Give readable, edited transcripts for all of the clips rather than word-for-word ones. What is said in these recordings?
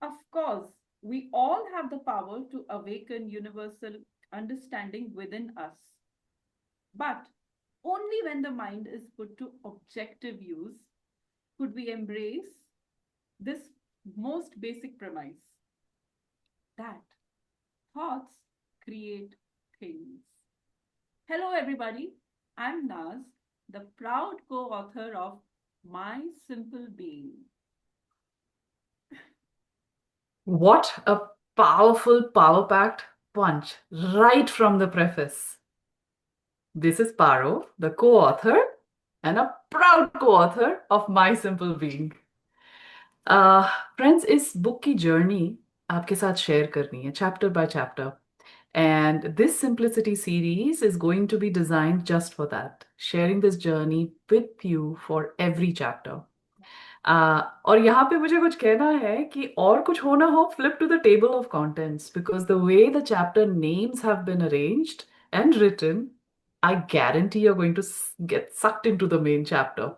Of course, we all have the power to awaken universal understanding within us, but only when the mind is put to objective use could we embrace this most basic premise that thoughts create things. Hello, everybody. I'm Naz, the proud co author of My Simple Being. What a powerful, power packed punch right from the preface. This is Paro, the co author and a proud co author of My Simple Being. Uh, Friends, इस book की journey आपके साथ share करनी है chapter by chapter. And this Simplicity series is going to be designed just for that, sharing this journey with you for every chapter. और यहाँ पे मुझे कुछ कहना है कि और कुछ हो ना हो, flip to the table of contents because the way the chapter names have been arranged and written, I guarantee you're going to get sucked into the main chapter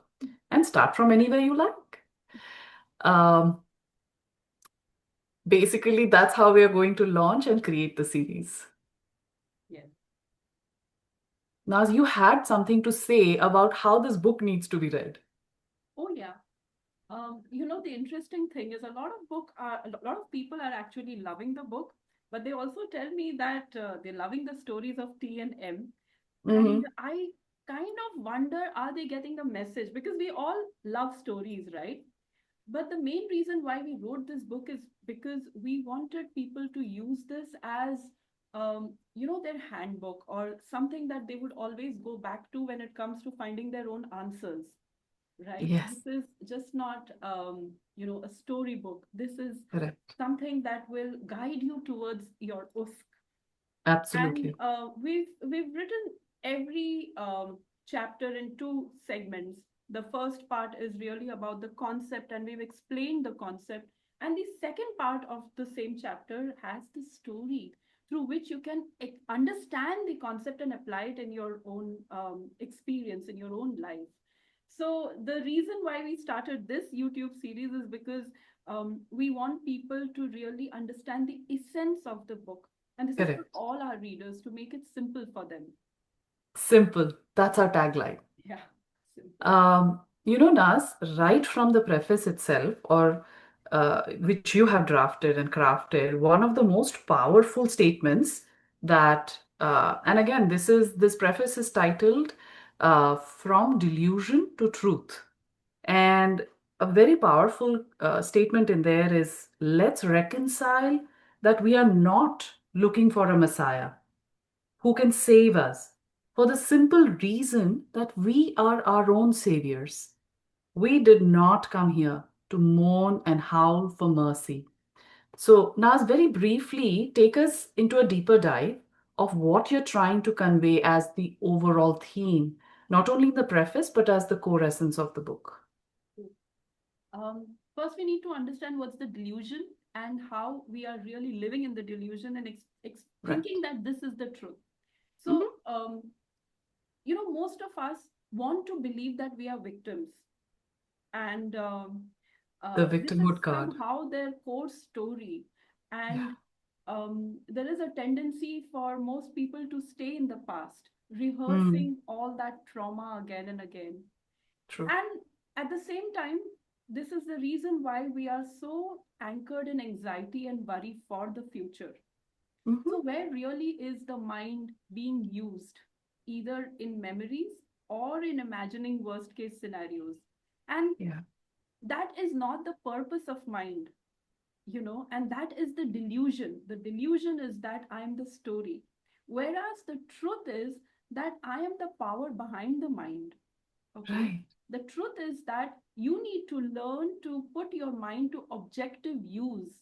and start from anywhere you like. Um, Basically, that's how we are going to launch and create the series. Yes. Naz, you had something to say about how this book needs to be read. Oh, yeah. The interesting thing is a lot of people are actually loving the book, but they also tell me that they're loving the stories of T and M. And Mm-hmm. I kind of wonder, are they getting the message? Because we all love stories, right? But the main reason why we wrote this book is because we wanted people to use this as, their handbook or something that they would always go back to when it comes to finding their own answers, right? Yes, This is just not, a storybook. This is correct. something that will guide you towards your usk. And Absolutely. we've written every chapter in two segments. The first part is really about the concept, and we've explained the concept. And the second part of the same chapter has the story through which you can understand the concept and apply it in your own experience, in your own life. So the reason why we started this YouTube series is because we want people to really understand the essence of the book, and this is for Correct. all our readers to make it simple for them. Simple. That's our tagline. Yeah, simple. Nas, right from the preface itself, or which you have drafted and crafted, one of the most powerful statements that, and again, this preface is titled "From Delusion to Truth," and a very powerful statement in there is, "Let's reconcile that we are not looking for a Messiah who can save us for the simple reason that we are our own saviors. We did not come here to mourn and howl for mercy." So, Naz, very briefly, take us into a deeper dive of what you're trying to convey as the overall theme, not only in the preface, but as the core essence of the book. First, we need to understand what's the delusion and how we are really living in the delusion and thinking Right. that this is the truth. So, Mhm. most of us want to believe that we are victims, and The this is victimhood card. somehow their core story. Yeah. And there is a tendency for most people to stay in the past, Mm, rehearsing all that trauma again and again. true. And at the same time, this is the reason why we are so anchored in anxiety and worry for the future. Mhm. So, where really is the mind being used, either in memories or in imagining worst case scenarios? And Yeah. that is not the purpose of mind, and that is the delusion. The delusion is that I am the story, whereas the truth is that I am the power behind the mind. Okay. Right. The truth is that you need to learn to put your mind to objective use,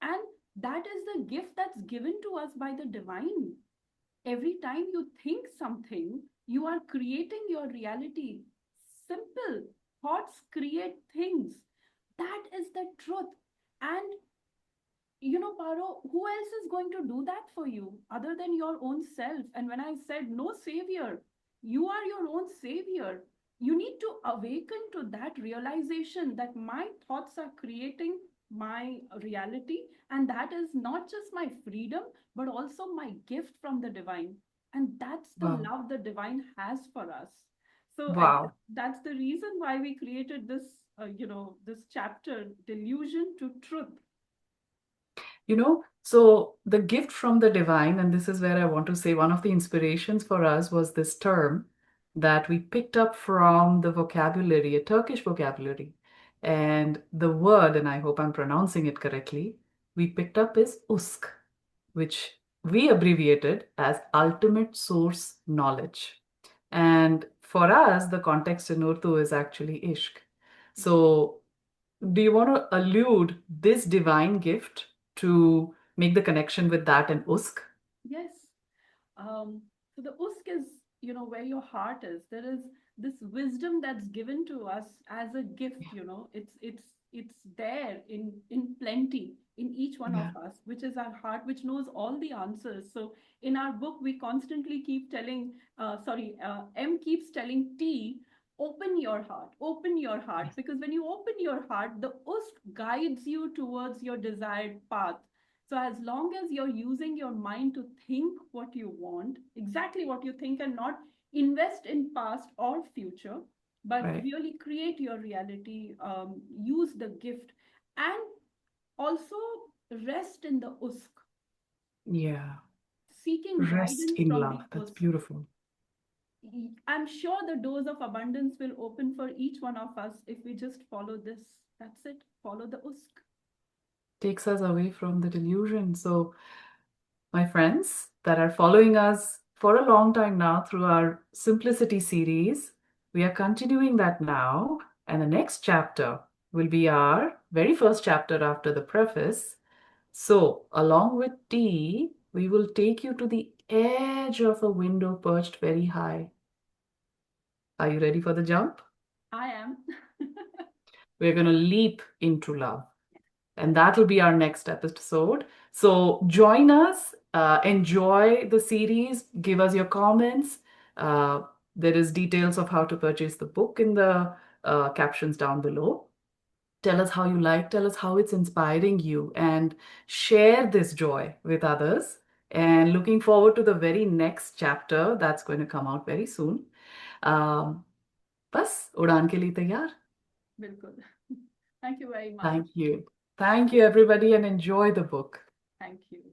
and that is the gift that's given to us by the divine. Every time you think something, you are creating your reality. Simple. Thoughts create things. That is the truth. And Paro, who else is going to do that for you other than your own self? And when I said no savior, you are your own savior. You need to awaken to that realization that my thoughts are creating my reality, and that is not just my freedom, but also my gift from the divine. And that's the Wow. love the divine has for us. So I guess Wow. that's the reason why we created this, this chapter, Delusion to Truth. So the gift from the divine, and this is where I want to say one of the inspirations for us was this term that we picked up from the vocabulary, a Turkish vocabulary. And the word, and I hope I'm pronouncing it correctly, we picked up is usk, which we abbreviated as ultimate source knowledge. And for us, the context in Urdu is actually ishq. So do you want to allude this divine gift to make the connection with that and usk? Yes. So the usk is, where your heart is. There is this wisdom that's given to us as a gift. It's there in plenty in each one of Yeah. us, which is our heart, which knows all the answers. So in our book, we constantly keep telling, M keeps telling T, open your heart, Yes. because when you open your heart, the usk guides you towards your desired path. So as long as you're using your mind to think what you want, exactly what you think, and not invest in past or future, but Right. really create your reality, use the gift, and also rest in the usk, Yeah. seeking Rest guidance in from love. the That's usk. beautiful. I'm sure the doors of abundance will open for each one of us if we just follow this. That's it. Follow the usk. Takes us away from the delusion. So, my friends that are following us for a long time now through our Simplicity series, we are continuing that now. And the next chapter will be our very first chapter after the preface. So, along with T, we will take you to the edge of a window perched very high. Are you ready for the jump? I am. We're going to leap into love. And that will be our next episode. So, join us, enjoy the series, give us your comments. Uh, there is details of how to purchase the book in the captions down below. Tell us how you like, tell us how it's inspiring you, and share this joy with others. And looking forward to the very next chapter that's going to come out very soon. Um, बस उड़ान के लिए तैयार. Bilkul. Thank you very much. Thank you. Thank you, everybody, and enjoy the book. Thank you.